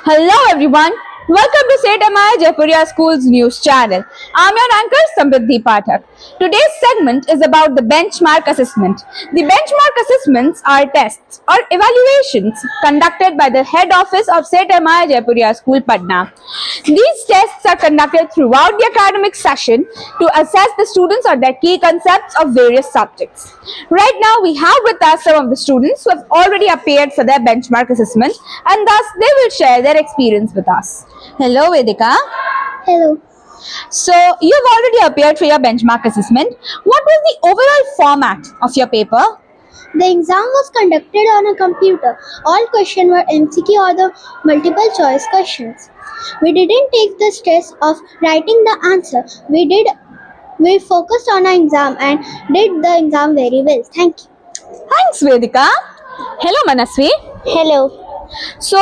Hello everyone. Welcome to St. Amaya Jaipuria School's news channel. I'm your anchor Samriddhi Pathak. Today's segment is about the benchmark assessment. The benchmark assessments are tests or evaluations conducted by the head office of St. Amaya Jaipuria School, Patna. These tests are conducted throughout the academic session to assess the students on their key concepts of various subjects. Right now, we have with us some of the students who have already appeared for their benchmark assessment and thus they will share their experience with us. Hello, Vedika. Hello. So, you've already appeared for your benchmark assessment. What was the overall format of your paper? The exam was conducted on a computer. All questions were MCQ or the multiple choice questions. We didn't take the stress of writing the answer. We focused on our exam and did the exam very well. Thank you. Thanks, Vedika. Hello, Manasvi. Hello. So,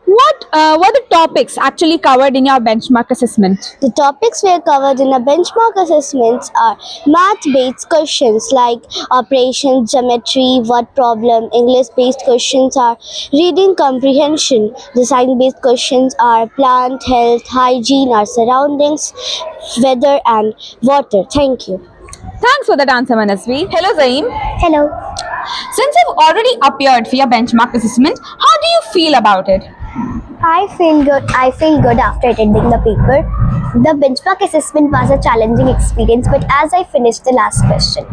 what were the topics actually covered in your benchmark assessment? The topics were covered in the benchmark assessments are math-based questions like operations, geometry, word problem. English-based questions are reading comprehension. The science-based questions are plant health, hygiene, our surroundings, weather and water. Thank you. Thanks for that answer, Manasvi. Hello, Zaim. Hello. Since you've already appeared for your benchmark assessment, how do you feel about it? I feel good. I feel good after attending the paper. The benchmark assessment was a challenging experience, but as I finished the last question,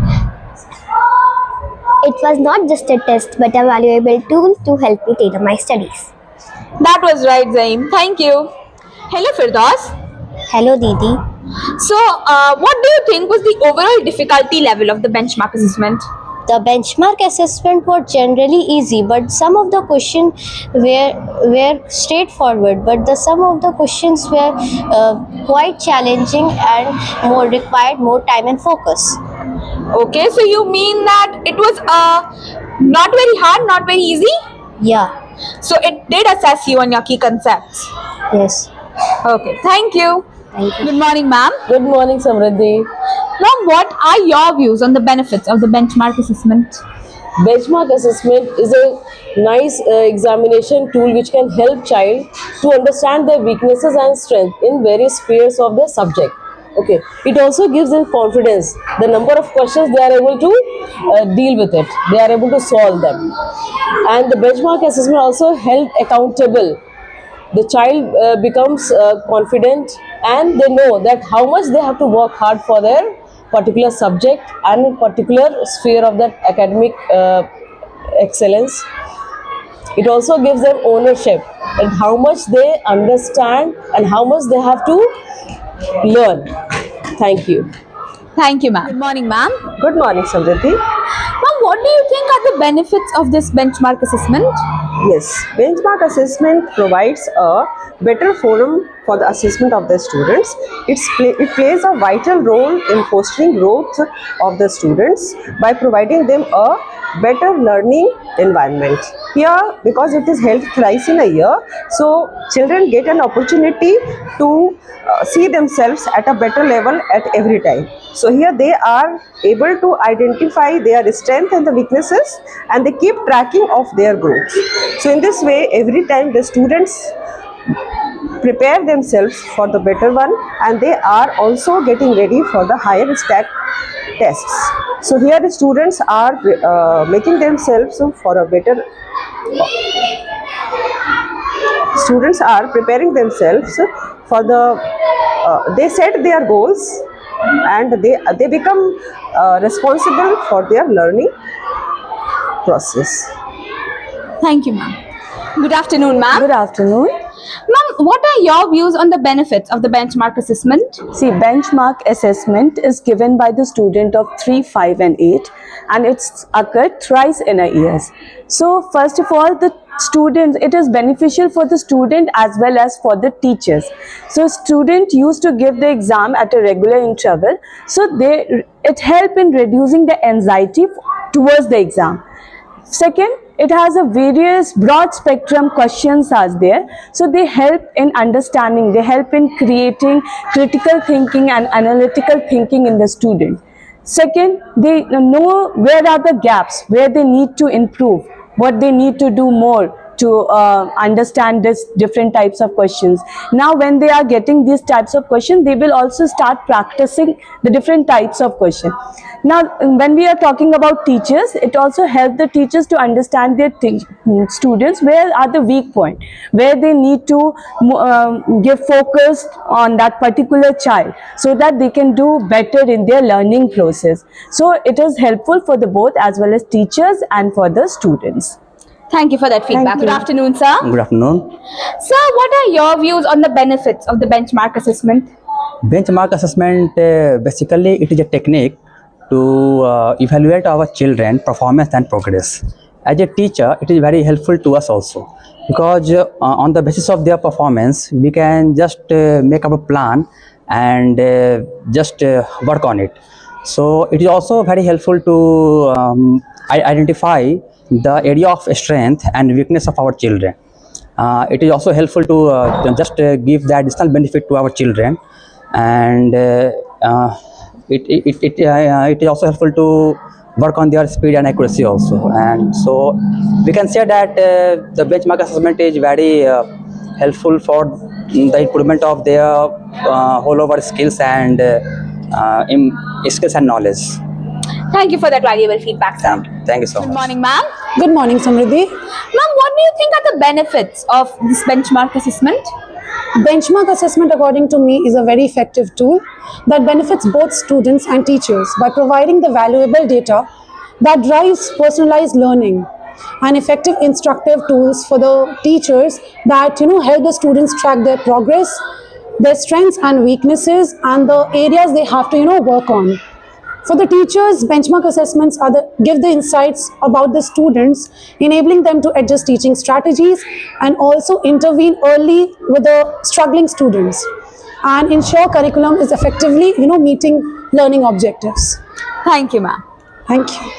it was not just a test but a valuable tool to help me tailor my studies. That was right, Zaim. Thank you. Hello, Firdaus. Hello, Didi. So, what do you think was the overall difficulty level of the benchmark assessment? The benchmark assessment was generally easy, but some of the questions were straightforward. But some of the questions were quite challenging and required more time and focus. Okay, so you mean that it was not very hard, not very easy? Yeah. So, it did assess you on your key concepts. Yes. Okay, thank you. Thank you. Good morning, ma'am. Good morning, Samriddhi. Ma'am, what are your views on the benefits of the benchmark assessment? Benchmark assessment is a nice examination tool which can help child to understand their weaknesses and strength in various spheres of their subject. Okay, it also gives them confidence. The number of questions they are able to deal with it, they are able to solve them, and the benchmark assessment also held accountable. The child becomes confident and they know that how much they have to work hard for their particular subject and particular sphere of that academic excellence. It also gives them ownership and how much they understand and how much they have to learn. Thank you. Thank you, ma'am. Good morning, ma'am. Good morning, Samriddhi. Ma'am, what do you think are the benefits of this benchmark assessment? Yes, benchmark assessment provides a better forum for the assessment of the students. It plays a vital role in fostering growth of the students by providing them a better learning environment. Here, because it is held thrice in a year, so children get an opportunity to see themselves at a better level at every time. So here they are able to identify their strength and the weaknesses, and they keep tracking of their growth. So in this way, every time the students prepare themselves for the better one, and they are also getting ready for the higher stack tests. So here the students are making themselves for a better. Students are preparing themselves for the. They set their goals, and they become responsible for their learning process. Thank you, ma'am. Good afternoon, ma'am. Good afternoon. Ma'am, what are your views on the benefits of the benchmark assessment? See, benchmark assessment is given by the student of 3, 5 and 8, and it's occurred thrice in a year. So first of all, the students, it is beneficial for the student as well as for the teachers. So student used to give the exam at a regular interval, so it help in reducing the anxiety towards the exam. Second, it has a various broad spectrum questions are there, so they help in understanding, they help in creating critical thinking and analytical thinking in the student. Second, they know where are the gaps, where they need to improve, what they need to do more to understand this different types of questions. Now when they are getting these types of questions, they will also start practicing the different types of questions. Now when we are talking about teachers, it also helps the teachers to understand their students where are the weak point, where they need to give focus on that particular child so that they can do better in their learning process. So it is helpful for the both as well as teachers and for the students. Thank you for that feedback. Good afternoon, sir. Good afternoon. Sir, what are your views on the benefits of the benchmark assessment? Benchmark assessment basically it is a technique to evaluate our children performance and progress. As a teacher, it is very helpful to us also because on the basis of their performance, we can just make our plan and just work on it. So it is also very helpful to identify the area of strength and weakness of our children. It is also helpful to just give the additional benefit to our children, and it is also helpful to work on their speed and accuracy also. And so we can say that the benchmark assessment is very helpful for the improvement of their whole over skills and skills and knowledge. Thank you for that valuable feedback, sir. Thank you so much. Good morning, ma'am. Good morning, Samriddhi. Ma'am, what do you think are the benefits of this benchmark assessment? Benchmark assessment, according to me, is a very effective tool that benefits both students and teachers by providing the valuable data that drives personalized learning and effective instructive tools for the teachers that help the students track their progress, their strengths and weaknesses, and the areas they have to work on. For the teachers, benchmark assessments give the insights about the students, enabling them to adjust teaching strategies and also intervene early with the struggling students and ensure curriculum is effectively meeting learning objectives. Thank you, ma'am. Thank you.